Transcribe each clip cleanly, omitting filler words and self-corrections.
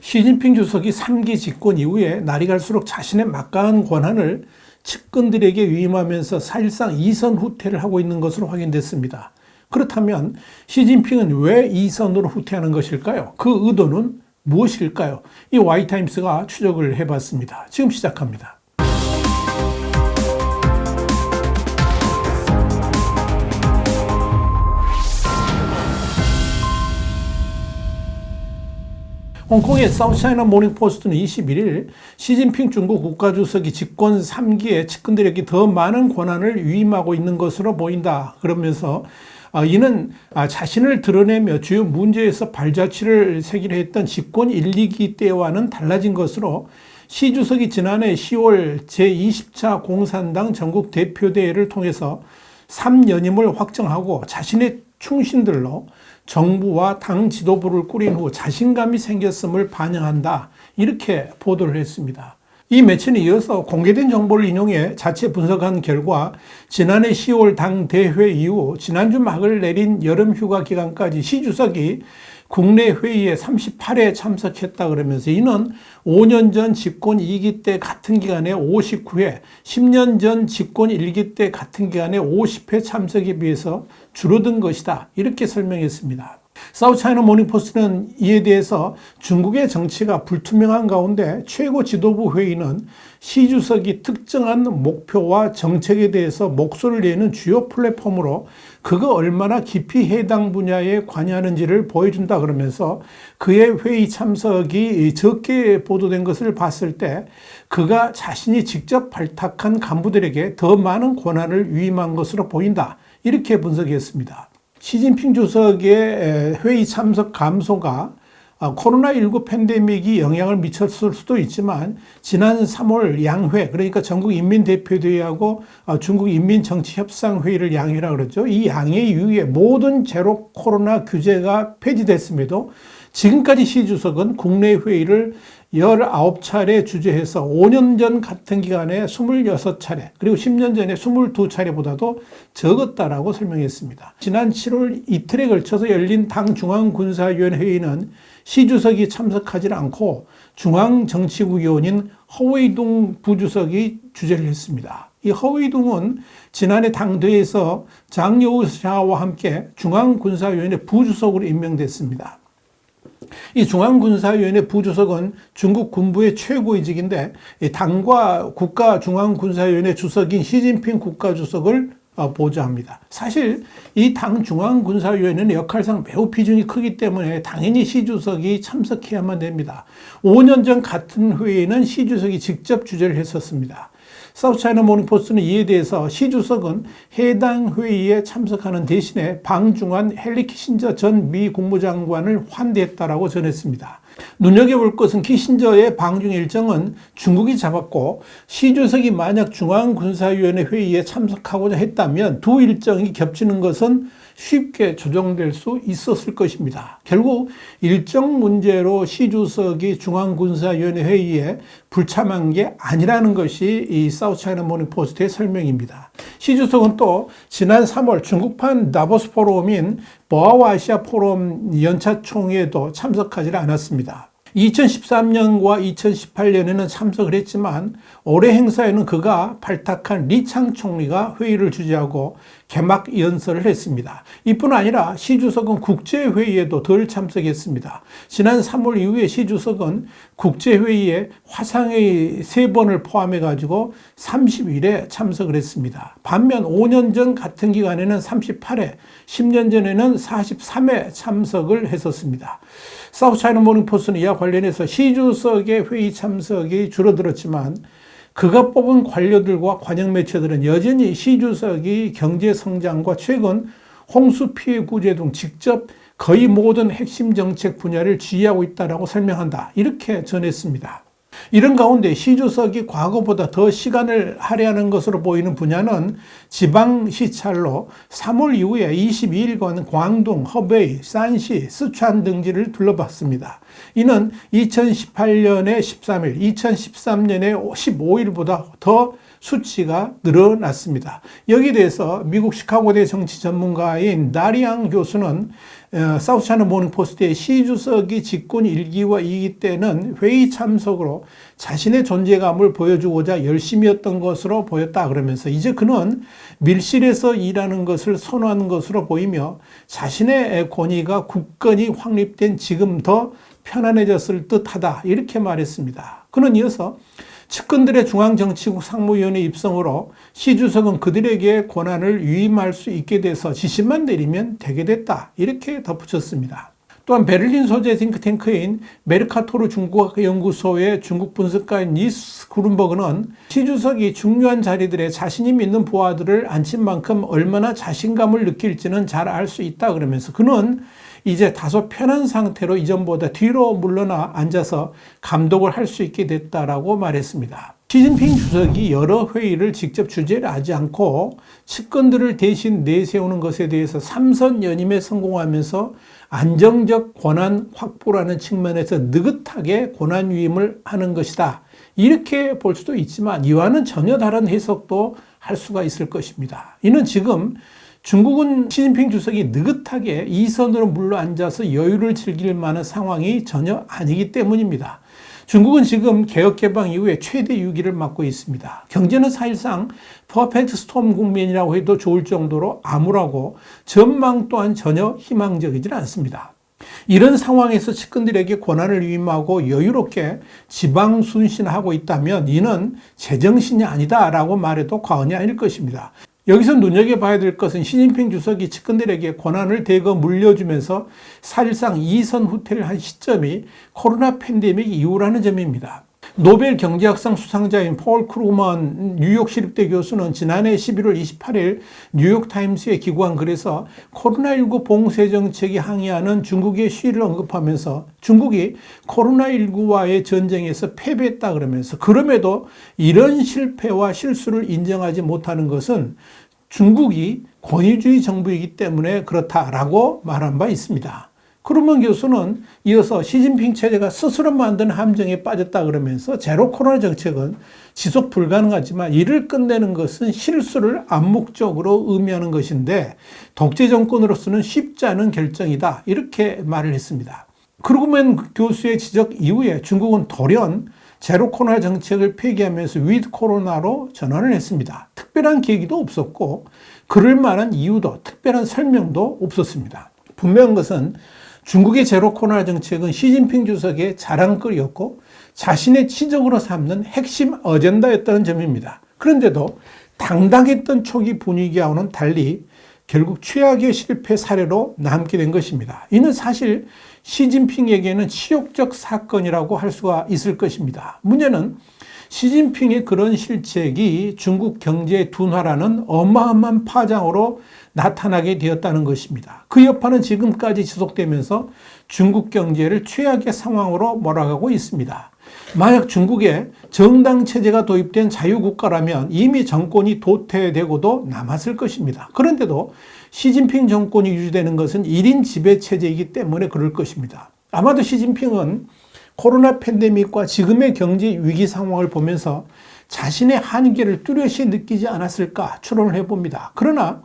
시진핑 주석이 3기 집권 이후에 날이 갈수록 자신의 막강한 권한을 측근들에게 위임하면서 사실상 이선 후퇴를 하고 있는 것으로 확인됐습니다. 그렇다면 시진핑은 왜 이선으로 후퇴하는 것일까요? 그 의도는 무엇일까요? 이 Y타임스가 추적을 해봤습니다. 지금 시작합니다. 홍콩의 사우스차이나 모닝포스트는 21일 시진핑 중국 국가주석이 집권 3기에 측근들에게 더 많은 권한을 위임하고 있는 것으로 보인다. 그러면서 이는 자신을 드러내며 주요 문제에서 발자취를 새기려 했던 집권 1, 2기 때와는 달라진 것으로 시 주석이 지난해 10월 제20차 공산당 전국 대표대회를 통해서 3연임을 확정하고 자신의 충신들로 정부와 당 지도부를 꾸린 후 자신감이 생겼음을 반영한다. 이렇게 보도를 했습니다. 이 매체는 이어서 공개된 정보를 인용해 자체 분석한 결과 지난해 10월 당 대회 이후 지난주 막을 내린 여름 휴가 기간까지 시 주석이 국내 회의에 38회 참석했다 그러면서 이는 5년 전 집권 2기 때 같은 기간에 59회, 10년 전 집권 1기 때 같은 기간에 50회 참석에 비해서 줄어든 것이다. 이렇게 설명했습니다. 사우스차이나 모닝포스트는 이에 대해서 중국의 정치가 불투명한 가운데 최고 지도부 회의는 시 주석이 특정한 목표와 정책에 대해서 목소리를 내는 주요 플랫폼으로 그가 얼마나 깊이 해당 분야에 관여하는지를 보여준다 그러면서 그의 회의 참석이 적게 보도된 것을 봤을 때 그가 자신이 직접 발탁한 간부들에게 더 많은 권한을 위임한 것으로 보인다. 이렇게 분석했습니다. 시진핑 주석의 회의 참석 감소가 코로나19 팬데믹이 영향을 미쳤을 수도 있지만 지난 3월 양회, 그러니까 전국인민대표대회하고 중국인민정치협상회의를 양회라고 그러죠. 이 양회 이후에 모든 제로 코로나 규제가 폐지됐음에도 지금까지 시 주석은 국내 회의를 19차례 주재해서 5년 전 같은 기간에 26차례, 그리고 10년 전에 22차례보다도 적었다라고 설명했습니다. 지난 7월 이틀에 걸쳐서 열린 당 중앙군사위원회 회의는 시 주석이 참석하지 않고 중앙정치국위원인 허웨이둥 부주석이 주재를 했습니다. 이 허웨이둥은 지난해 당대회에서 장여우샤와 함께 중앙군사위원회 부주석으로 임명됐습니다. 이 중앙군사위원회 부주석은 중국 군부의 최고위직인데 당과 국가중앙군사위원회 주석인 시진핑 국가주석을 보좌합니다. 사실 이 당 중앙군사위원회는 역할상 매우 비중이 크기 때문에 당연히 시 주석이 참석해야만 됩니다. 5년 전 같은 회의에는 시 주석이 직접 주재를 했었습니다. 사우스차이나 모닝포스트는 이에 대해서 시 주석은 해당 회의에 참석하는 대신에 방중한 헨리 키신저 전 미 국무장관을 환대했다라고 전했습니다. 눈여겨볼 것은 키신저의 방중 일정은 중국이 잡았고 시 주석이 만약 중앙군사위원회 회의에 참석하고자 했다면 두 일정이 겹치는 것은 쉽게 조정될 수 있었을 것입니다. 결국 일정 문제로 시 주석이 중앙군사위원회 회의에 불참한 게 아니라는 것이 이 사우스차이나 모닝포스트의 설명입니다. 시 주석은 또 지난 3월 중국판 다보스 포럼인 보아와 아시아 포럼 연차 총회에도 참석하지 않았습니다. 2013년과 2018년에는 참석을 했지만 올해 행사에는 그가 발탁한 리창 총리가 회의를 주재하고 개막 연설을 했습니다. 이뿐 아니라 시 주석은 국제회의에도 덜 참석했습니다. 지난 3월 이후에 시 주석은 국제회의에 화상회의 3번을 포함해 가지고 30일에 참석을 했습니다. 반면 5년 전 같은 기간에는 38회, 10년 전에는 43회 참석을 했었습니다. 사우스차이나 모닝포스트는 이와 관련해서 시 주석의 회의 참석이 줄어들었지만 그가 뽑은 관료들과 관영 매체들은 여전히 시 주석이 경제 성장과 최근 홍수 피해 구제 등 직접 거의 모든 핵심 정책 분야를 지휘하고 있다고 설명한다. 이렇게 전했습니다. 이런 가운데 시 주석이 과거보다 더 시간을 할애하는 것으로 보이는 분야는 지방시찰로 3월 이후에 22일간 광둥, 허베이, 산시, 스촨 등지를 둘러봤습니다. 이는 2018년에 13일, 2013년에 15일보다 더 수치가 늘어났습니다. 여기에 대해서 미국 시카고대 정치 전문가인 다리앙 교수는 사우스차이나 모닝포스트의 시 주석이 집권 1기와 2기 때는 회의 참석으로 자신의 존재감을 보여주고자 열심이었던 것으로 보였다 그러면서 이제 그는 밀실에서 일하는 것을 선호하는 것으로 보이며 자신의 권위가 굳건히 확립된 지금 더 편안해졌을 듯하다 이렇게 말했습니다. 그는 이어서 측근들의 중앙정치국 상무위원회 입성으로 시 주석은 그들에게 권한을 위임할 수 있게 돼서 지시만 내리면 되게 됐다 이렇게 덧붙였습니다. 또한 베를린 소재 싱크탱크인 메르카토르 중국학 연구소의 중국 분석가인 니스 구른버그는 시 주석이 중요한 자리들에 자신이 믿는 부하들을 앉힌 만큼 얼마나 자신감을 느낄지는 잘 알 수 있다 그러면서 그는 이제 다소 편한 상태로 이전보다 뒤로 물러나 앉아서 감독을 할 수 있게 됐다라고 말했습니다. 시진핑 주석이 여러 회의를 직접 주재를 하지 않고 측근들을 대신 내세우는 것에 대해서 3선 연임에 성공하면서 안정적 권한 확보라는 측면에서 느긋하게 권한 위임을 하는 것이다. 이렇게 볼 수도 있지만 이와는 전혀 다른 해석도 할 수가 있을 것입니다. 이는 지금 중국은 시진핑 주석이 느긋하게 2선으로 물러앉아서 여유를 즐길 만한 상황이 전혀 아니기 때문입니다. 중국은 지금 개혁개방 이후에 최대 위기를 맞고 있습니다. 경제는 사실상 퍼펙트 스톰 국면이라고 해도 좋을 정도로 암울하고 전망 또한 전혀 희망적이지 않습니다. 이런 상황에서 측근들에게 권한을 위임하고 여유롭게 지방 순신하고 있다면 이는 제정신이 아니다라고 말해도 과언이 아닐 것입니다. 여기서 눈여겨봐야 될 것은 시진핑 주석이 측근들에게 권한을 대거 물려주면서 사실상 2선 후퇴를 한 시점이 코로나 팬데믹 이후라는 점입니다. 노벨 경제학상 수상자인 폴 크루먼 뉴욕 시립대 교수는 지난해 11월 28일 뉴욕타임스에 기고한 글에서 코로나19 봉쇄 정책이 항의하는 중국의 시위를 언급하면서 중국이 코로나19와의 전쟁에서 패배했다 그러면서 그럼에도 이런 실패와 실수를 인정하지 못하는 것은 중국이 권위주의 정부이기 때문에 그렇다라고 말한 바 있습니다. 크루먼 교수는 이어서 시진핑 체제가 스스로 만든 함정에 빠졌다 그러면서 제로 코로나 정책은 지속 불가능하지만 이를 끝내는 것은 실수를 암묵적으로 의미하는 것인데 독재 정권으로서는 쉽지 않은 결정이다 이렇게 말을 했습니다. 크루먼 교수의 지적 이후에 중국은 돌연 제로 코로나 정책을 폐기하면서 위드 코로나로 전환을 했습니다. 특별한 계기도 없었고 그럴 만한 이유도 특별한 설명도 없었습니다. 분명한 것은 중국의 제로 코로나 정책은 시진핑 주석의 자랑거리였고 자신의 치적으로 삼는 핵심 어젠다였다는 점입니다. 그런데도 당당했던 초기 분위기와는 달리 결국 최악의 실패 사례로 남게 된 것입니다. 이는 사실 시진핑에게는 치욕적 사건이라고 할 수가 있을 것입니다. 문제는 시진핑의 그런 실책이 중국 경제의 둔화라는 어마어마한 파장으로 나타나게 되었다는 것입니다. 그 여파는 지금까지 지속되면서 중국 경제를 최악의 상황으로 몰아가고 있습니다. 만약 중국에 정당 체제가 도입된 자유국가라면 이미 정권이 도태되고도 남았을 것입니다. 그런데도 시진핑 정권이 유지되는 것은 1인 지배 체제이기 때문에 그럴 것입니다. 아마도 시진핑은 코로나 팬데믹과 지금의 경제 위기 상황을 보면서 자신의 한계를 뚜렷이 느끼지 않았을까 추론을 해봅니다. 그러나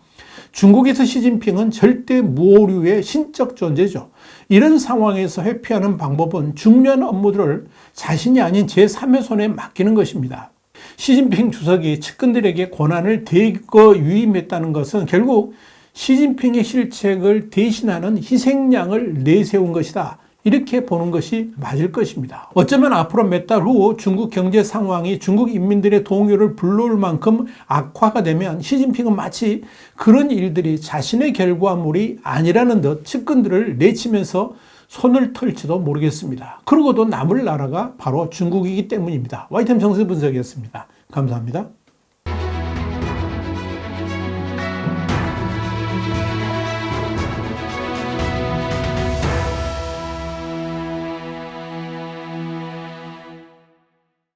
중국에서 시진핑은 절대 무오류의 신적 존재죠. 이런 상황에서 회피하는 방법은 중요한 업무들을 자신이 아닌 제3의 손에 맡기는 것입니다. 시진핑 주석이 측근들에게 권한을 대거 위임했다는 것은 결국 시진핑의 실책을 대신하는 희생양을 내세운 것이다. 이렇게 보는 것이 맞을 것입니다. 어쩌면 앞으로 몇 달 후 중국 경제 상황이 중국 인민들의 동요를 불러올 만큼 악화가 되면 시진핑은 마치 그런 일들이 자신의 결과물이 아니라는 듯 측근들을 내치면서 손을 털지도 모르겠습니다. 그러고도 남을 나라가 바로 중국이기 때문입니다. YTN 정세 분석이었습니다. 감사합니다.